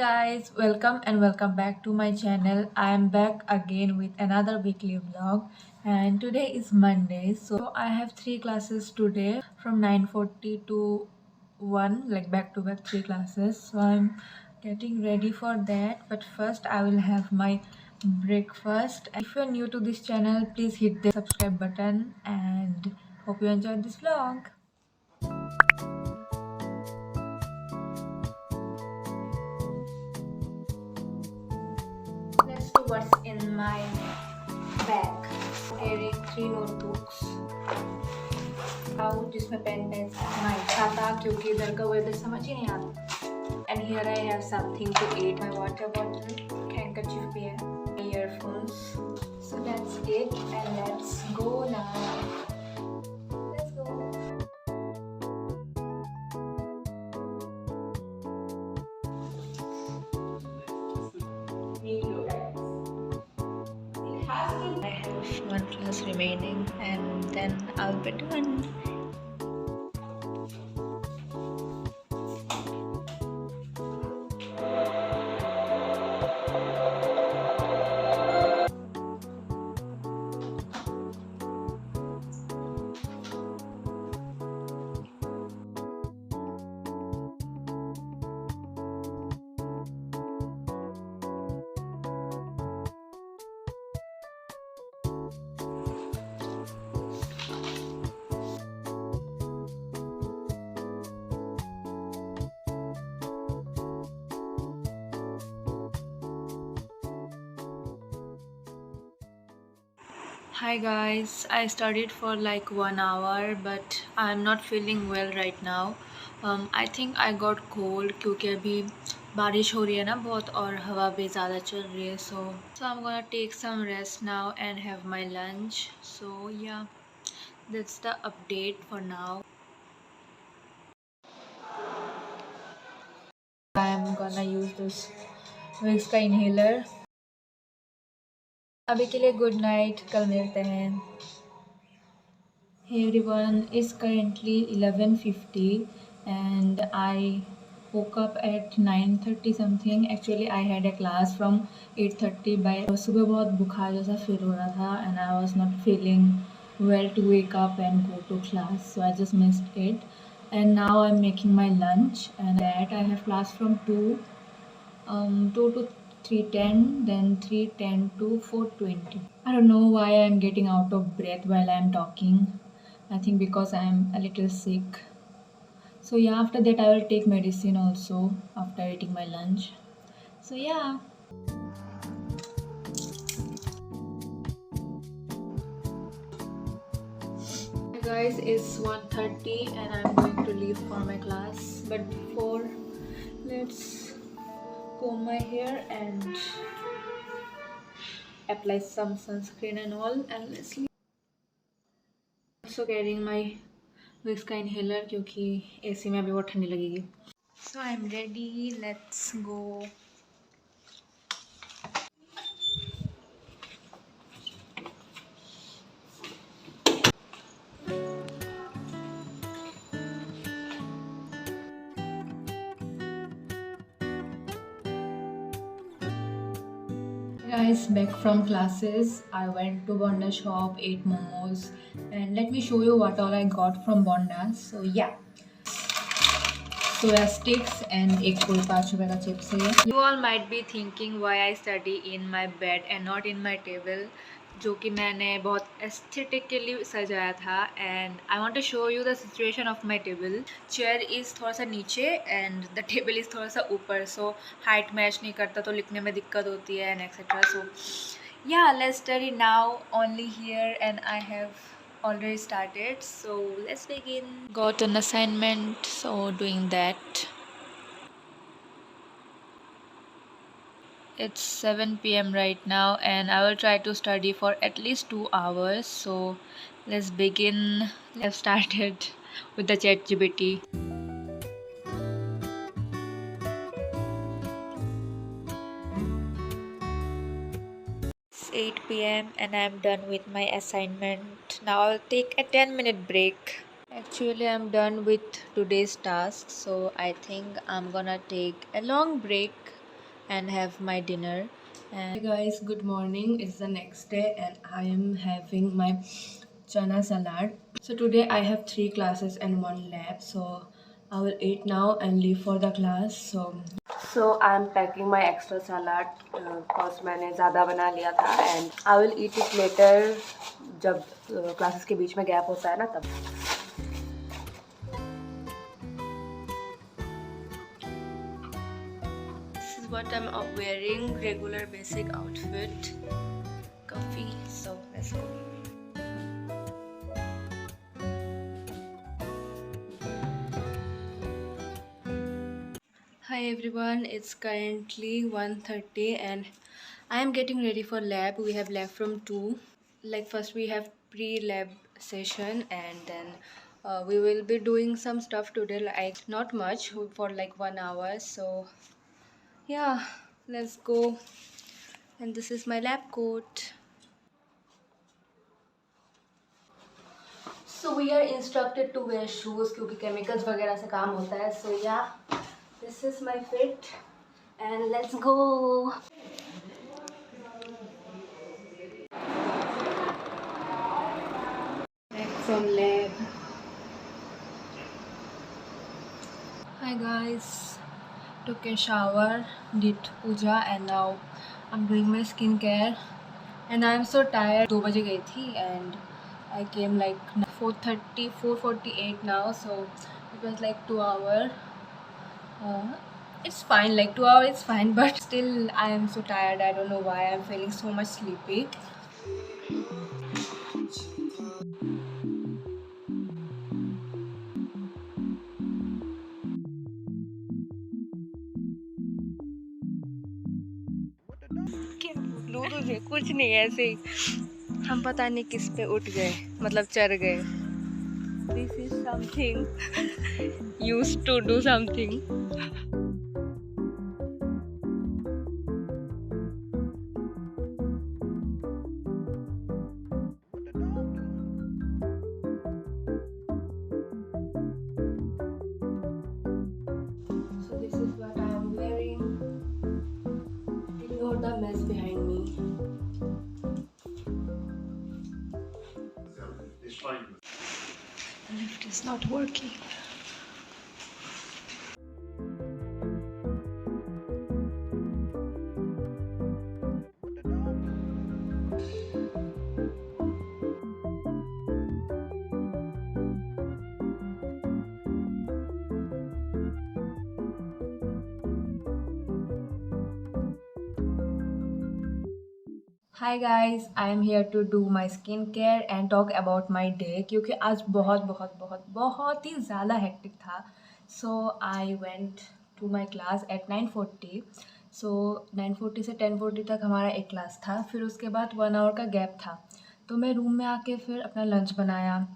guys, welcome and welcome back to my channel. I am back again with another weekly vlog, and today is Monday. So I have three classes today from 9:40 to 1, like back to back three classes. So I'm getting ready for that, but first I will have my breakfast. If you're new to this channel, please hit the subscribe button and hope you enjoyed this vlog. Let's do what's in my bag. Carrying three notebooks. Out जिसमें pen pencil my छाता क्योंकि इधर का weather समझ ही नहीं आता. And here I have something to eat. My water bottle, handkerchief भी है, earphones. So that's it and let's go now. Let's go. I have one class remaining and then I'll be done. Hi guys, I studied for like 1 hour but I'm not feeling well right now. I think I got cold क्योंकि अभी बारिश हो रही है ना बहुत और हवा भी ज़्यादा चल रही है. So I'm gonna take some rest now and have my lunch. So yeah, that's the update for now. I'm gonna use this Vicks का inhaler. अभी के लिए गुड नाइट, कल मिलते हैं. Hey everyone, it's currently 11:50 and I woke up at 9:30 something. Actually I had a class from 8:30 by सुबह बहुत बुखार जैसा फील हो रहा था and I was not feeling well to wake up and go to class, so I just missed it. And now I'm making my lunch and that I have class from 2 to 3:10, then 3:10 to 4:20. I don't know why I'm getting out of breath while I'm talking. I think because I'm a little sick. So yeah, after that I will take medicine also after eating my lunch. So yeah. Hey guys, it's 1:30 and I'm going to leave for my class. But before, let's comb my hair and apply some sunscreen and all, and let's leave. Also carrying my Vicks का inhaler क्योंकि AC में अभी बहुत ठंडी लगेगी. So I'm ready. Let's go. Guys, back from classes, I went to Bonda shop, ate momos, and let me show you what all I got from Bonda. So yeah, soya sticks and एक कोई 5 रुपए का chips है. You all might be thinking why I study in my bed and not in my table, जो कि मैंने बहुत aesthetically सजाया था. And I want to show you the situation of my table. Chair is थोड़ा सा नीचे एंड द टेबल इज़ थोड़ा सा ऊपर, सो हाइट मैच नहीं करता तो लिखने में दिक्कत होती है and etcetera. So yeah, let's study now only here and I have already started, so let's begin. Got an assignment, so doing that. It's 7 p.m. right now and I will try to study for at least 2 hours. So let's begin. Let's started with the ChatGPT. It's 8 p.m. and I'm done with my assignment. Now I'll take a 10-minute break. Actually, I'm done with today's task, so I think I'm gonna take a long break and have my dinner. And hey guys, good morning. It's the next day and I am having my chana salad. So today I have 3 classes and 1 lab. So I will eat now and leave for the class. So I'm packing my extra salad because मैंने ज़्यादा बना लिया था and I will eat it later जब classes के बीच में gap होता है ना तब. This is what I'm wearing, regular basic outfit, coffee, so let's go. Hi everyone, it's currently 1:30 and I am getting ready for lab. We have lab from 2. Like first we have pre-lab session and then we will be doing some stuff today, like not much, for like 1 hour. So yeah, let's go. And this is my lab coat. So we are instructed to wear shoes क्योंकि chemicals वगैरह से काम होता है. So yeah, this is my fit and let's go. Back from lab. Hi guys, took a shower, did puja and now I'm doing my skincare and I'm so tired. 2 बजे गई थी and I came like 4:30, 4:48 now, so it was like 2 hour. It's fine, like 2 hours it's fine, but still I am so tired. I don't know why I'm feeling so much sleepy. क्या बोलूं तुझे, कुछ नहीं, ऐसे ही हम पता नहीं किस पे उठ गए, मतलब चढ़ गए. This is something used to do something. So this is what I am wearing. Ignore the mess behind me. The lift is not working. Hi guys, I am here to do my skincare and talk about my day क्योंकि आज बहुत बहुत बहुत बहुत ही ज़्यादा hectic था. So I went to my class at 9:40. So 9:40 से 10:40 तक हमारा एक क्लास था. फिर उसके बाद 1 आवर का गैप था. तो मैं रूम में आके फिर अपना लंच बनाया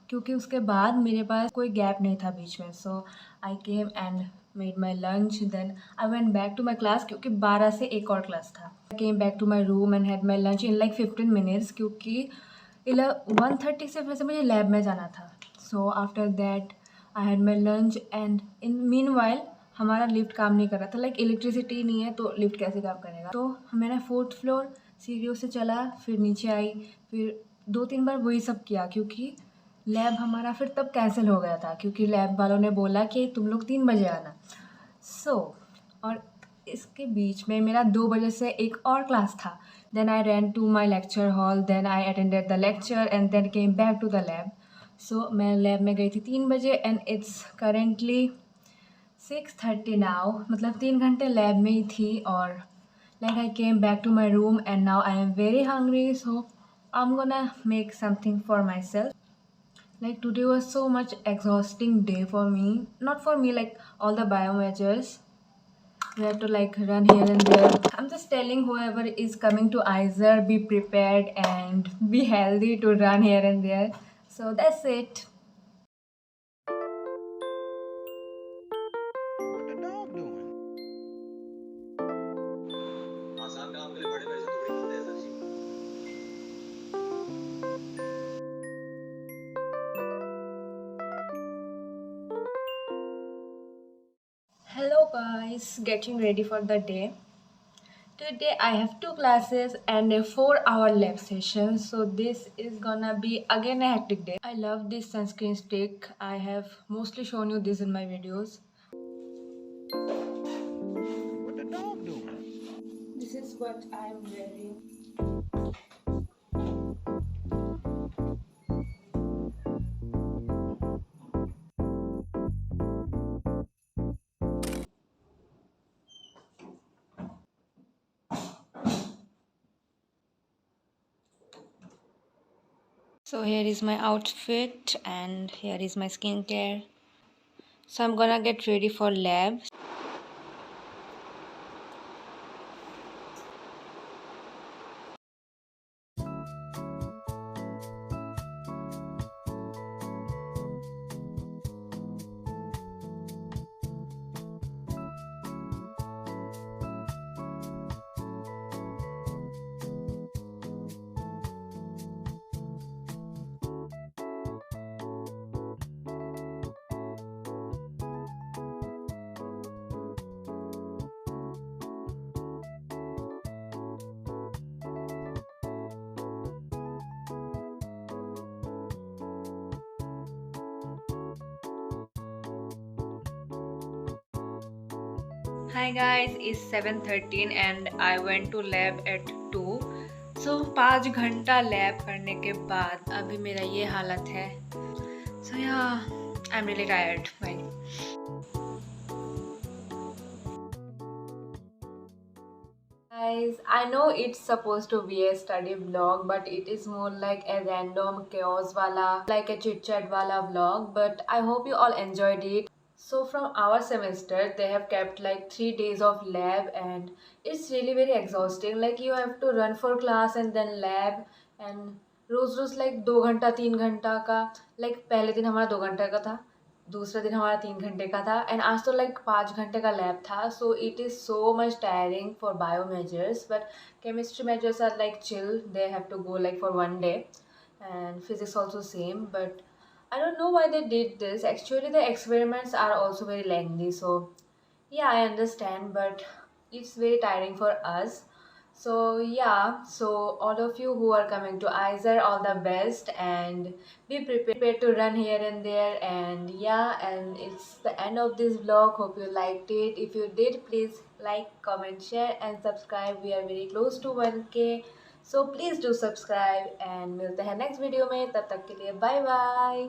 क्योंकि उसके बाद मेरे पास कोई गैप नहीं था बीच में. So I came and made my lunch, then I went back to my class क्योंकि 12 से एक और क्लास था. I came back to my room and had my lunch in like 15 minutes क्योंकि 1:30 से वैसे मुझे लैब में जाना था. So after that I had my lunch and in meanwhile हमारा लिफ्ट काम नहीं कर रहा था. लाइक इलेक्ट्रिसिटी नहीं है तो लिफ्ट कैसे काम करेगा. तो मैंने 4th फ्लोर सीढ़ियों से चला, फिर नीचे आई, फिर 2-3 बार वही सब किया क्योंकि लैब हमारा फिर तब कैंसिल हो गया था क्योंकि लैब वालों ने बोला कि तुम लोग 3 बजे आना. और इसके बीच में मेरा 2 बजे से एक और क्लास था. Then I ran to my lecture hall, then I attended the lecture and then came back to the lab. So मैं लैब में गई थी 3 बजे एंड इट्स करेंटली 6:30 नाउ. मतलब 3 घंटे लैब में ही थी और like I came back to my room and now I am very hungry, so I'm gonna make something for myself. Like today was so much exhausting day for me, not for me, like all the biomajors. We have to like run here and there. I'm just telling whoever is coming to Iser, be prepared and be healthy to run here and there. So that's it. Hello guys, getting ready for the day. Today I have two classes and a 4-hour lab session, so this is gonna be again a hectic day. I love this sunscreen stick. I have mostly shown you this in my videos. What the dog doing? This is what I am wearing. So here is my outfit and here is my skincare. So I'm gonna get ready for lab. Hi guys, it's 7:13 and I went to lab at 2. So 5 घंटा lab करने के बाद अभी मेरा ये हालत है. So yeah, I'm really tired. Bye. Guys, I know it's supposed to be a study vlog, but it is more like a random chaos wala, like a chit chat wala vlog. But I hope you all enjoyed it. So from our semester, they have kept like 3 days of lab, and it's really very exhausting. Like you have to run for class and then lab, and rose like 2 घंटा 3 घंटा का. Like पहले दिन हमारा 2 घंटे का था, दूसरा दिन हमारा 3 घंटे का था, एंड आज तो लाइक 5 घंटे का लैब था. So it is so much tiring for bio majors, but chemistry majors are like chill. They have to go like for 1 day, and physics also same. But I don't know why they did this. Actually the experiments are also very lengthy, so yeah, I understand, but it's very tiring for us. So yeah, so all of you who are coming to Iser, all the best, and be prepared to run here and there. And yeah, and it's the end of this vlog. Hope you liked it. If you did, please like, comment, share and subscribe. We are very close to 1K, so please do subscribe, and मिलते हैं next video में. तब तक के लिए bye bye.